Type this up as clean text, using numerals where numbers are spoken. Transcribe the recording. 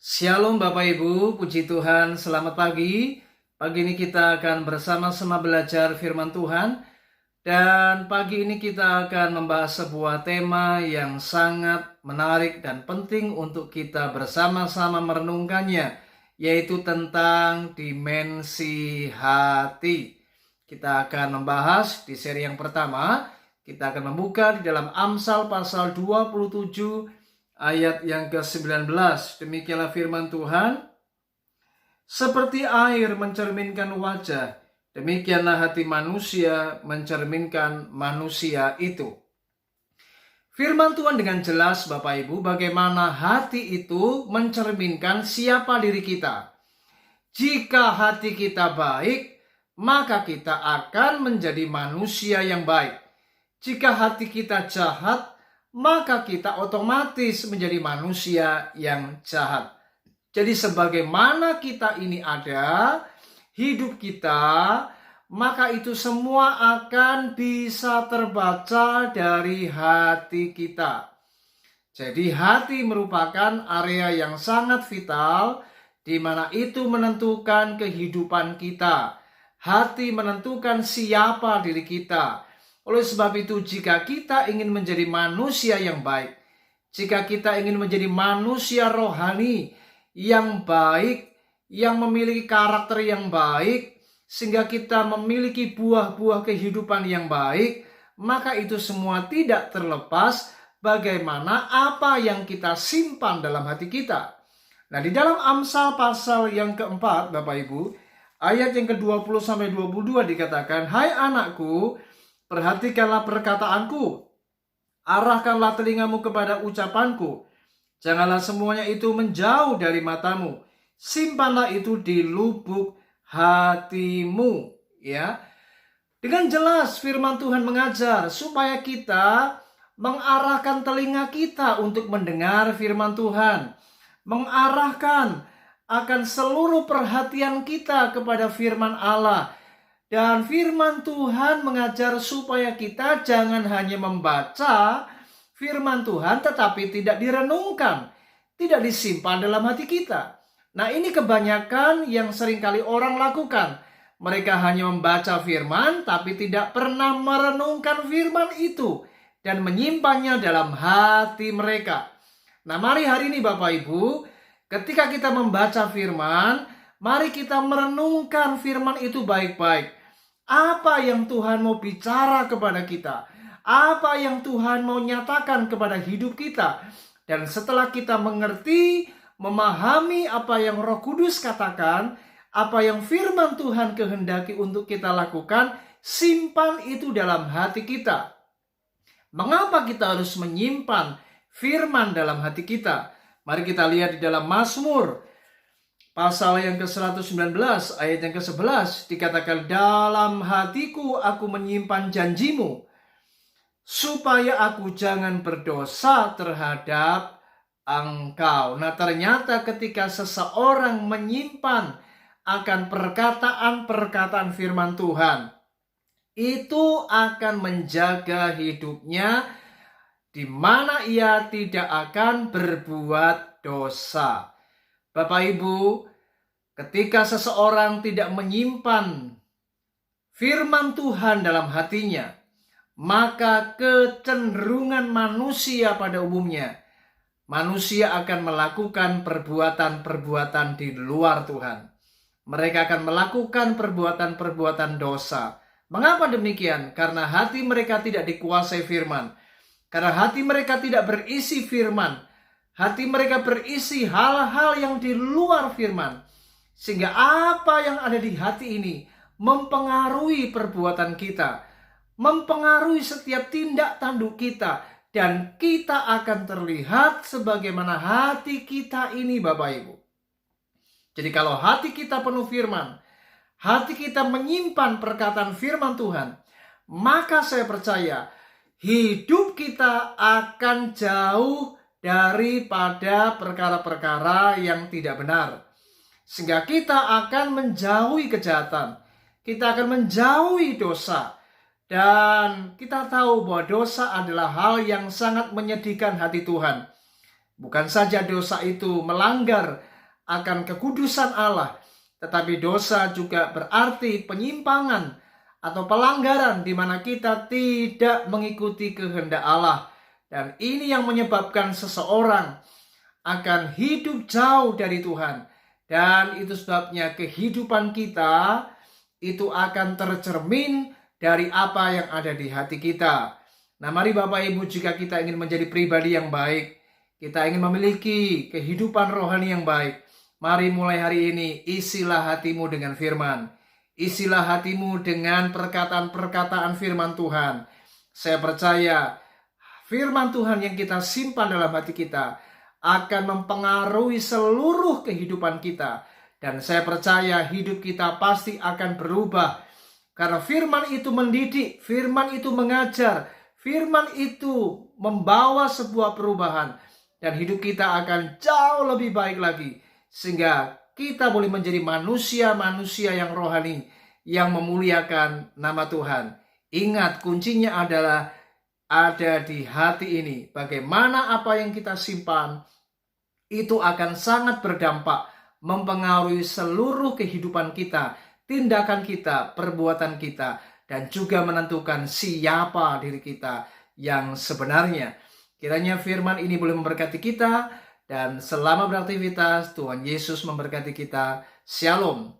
Shalom Bapak Ibu, puji Tuhan, selamat pagi. Pagi ini kita akan bersama-sama belajar firman Tuhan. Dan pagi ini kita akan membahas sebuah tema yang sangat menarik dan penting untuk kita bersama-sama merenungkannya, yaitu tentang dimensi hati. Kita akan membahas di seri yang pertama. Kita akan membuka di dalam Amsal pasal 27 ayat yang ke-19. Demikianlah firman Tuhan. Seperti air mencerminkan wajah, demikianlah hati manusia mencerminkan manusia itu. Firman Tuhan dengan jelas Bapak Ibu, bagaimana hati itu mencerminkan siapa diri kita. Jika hati kita baik, maka kita akan menjadi manusia yang baik. Jika hati kita jahat, maka kita otomatis menjadi manusia yang jahat. Jadi sebagaimana kita ini ada, hidup kita, maka itu semua akan bisa terbaca dari hati kita. Jadi hati merupakan area yang sangat vital, di mana itu menentukan kehidupan kita. Hati menentukan siapa diri kita. Oleh sebab itu, jika kita ingin menjadi manusia yang baik, jika kita ingin menjadi manusia rohani yang baik, yang memiliki karakter yang baik, sehingga kita memiliki buah-buah kehidupan yang baik, maka itu semua tidak terlepas bagaimana apa yang kita simpan dalam hati kita. Nah, di dalam Amsal pasal yang keempat, Bapak Ibu, ayat yang ke-20-22 dikatakan, "Hai anakku, perhatikanlah perkataanku, arahkanlah telingamu kepada ucapanku. Janganlah semuanya itu menjauh dari matamu. Simpanlah itu di lubuk hatimu." Ya. Dengan jelas firman Tuhan mengajar supaya kita mengarahkan telinga kita untuk mendengar firman Tuhan. Mengarahkan akan seluruh perhatian kita kepada firman Allah. Dan firman Tuhan mengajar supaya kita jangan hanya membaca firman Tuhan tetapi tidak direnungkan, tidak disimpan dalam hati kita. Nah, ini kebanyakan yang seringkali orang lakukan. Mereka hanya membaca firman tapi tidak pernah merenungkan firman itu dan menyimpannya dalam hati mereka. Nah, mari hari ini Bapak Ibu, ketika kita membaca firman, mari kita merenungkan firman itu baik-baik. Apa yang Tuhan mau bicara kepada kita? Apa yang Tuhan mau nyatakan kepada hidup kita? Dan setelah kita mengerti, memahami apa yang Roh Kudus katakan, apa yang firman Tuhan kehendaki untuk kita lakukan, simpan itu dalam hati kita. Mengapa kita harus menyimpan firman dalam hati kita? Mari kita lihat di dalam Mazmur pasal yang ke-119 ayat yang ke-11 dikatakan, "Dalam hatiku aku menyimpan janjimu, supaya aku jangan berdosa terhadap engkau." Nah, ternyata ketika seseorang menyimpan akan perkataan-perkataan firman Tuhan, itu akan menjaga hidupnya di mana ia tidak akan berbuat dosa. Bapak Ibu, ketika seseorang tidak menyimpan firman Tuhan dalam hatinya, maka kecenderungan manusia pada umumnya, manusia akan melakukan perbuatan-perbuatan di luar Tuhan. Mereka akan melakukan perbuatan-perbuatan dosa. Mengapa demikian? Karena hati mereka tidak dikuasai firman. Karena hati mereka tidak berisi firman. Hati mereka berisi hal-hal yang di luar firman. Sehingga apa yang ada di hati ini mempengaruhi perbuatan kita. Mempengaruhi setiap tindak tanduk kita. Dan kita akan terlihat sebagaimana hati kita ini Bapak Ibu. Jadi kalau hati kita penuh firman, hati kita menyimpan perkataan firman Tuhan, maka saya percaya hidup kita akan jauh daripada perkara-perkara yang tidak benar. Sehingga kita akan menjauhi kejahatan. Kita akan menjauhi dosa. Dan kita tahu bahwa dosa adalah hal yang sangat menyedihkan hati Tuhan. Bukan saja dosa itu melanggar akan kekudusan Allah. Tetapi dosa juga berarti penyimpangan atau pelanggaran di mana kita tidak mengikuti kehendak Allah. Dan ini yang menyebabkan seseorang akan hidup jauh dari Tuhan. Dan itu sebabnya kehidupan kita itu akan tercermin dari apa yang ada di hati kita. Nah, mari Bapak Ibu, jika kita ingin menjadi pribadi yang baik, kita ingin memiliki kehidupan rohani yang baik, mari mulai hari ini isilah hatimu dengan firman. Isilah hatimu dengan perkataan-perkataan firman Tuhan. Saya percaya firman Tuhan yang kita simpan dalam hati kita akan mempengaruhi seluruh kehidupan kita. Dan saya percaya hidup kita pasti akan berubah. Karena firman itu mendidik, firman itu mengajar, firman itu membawa sebuah perubahan. Dan hidup kita akan jauh lebih baik lagi. Sehingga kita boleh menjadi manusia-manusia yang rohani, yang memuliakan nama Tuhan. Ingat, kuncinya adalah ada di hati ini. Bagaimana apa yang kita simpan, itu akan sangat berdampak, mempengaruhi seluruh kehidupan kita, tindakan kita, perbuatan kita, dan juga menentukan siapa diri kita yang sebenarnya. Kiranya firman ini boleh memberkati kita, dan selama beraktivitas, Tuhan Yesus memberkati kita. Shalom.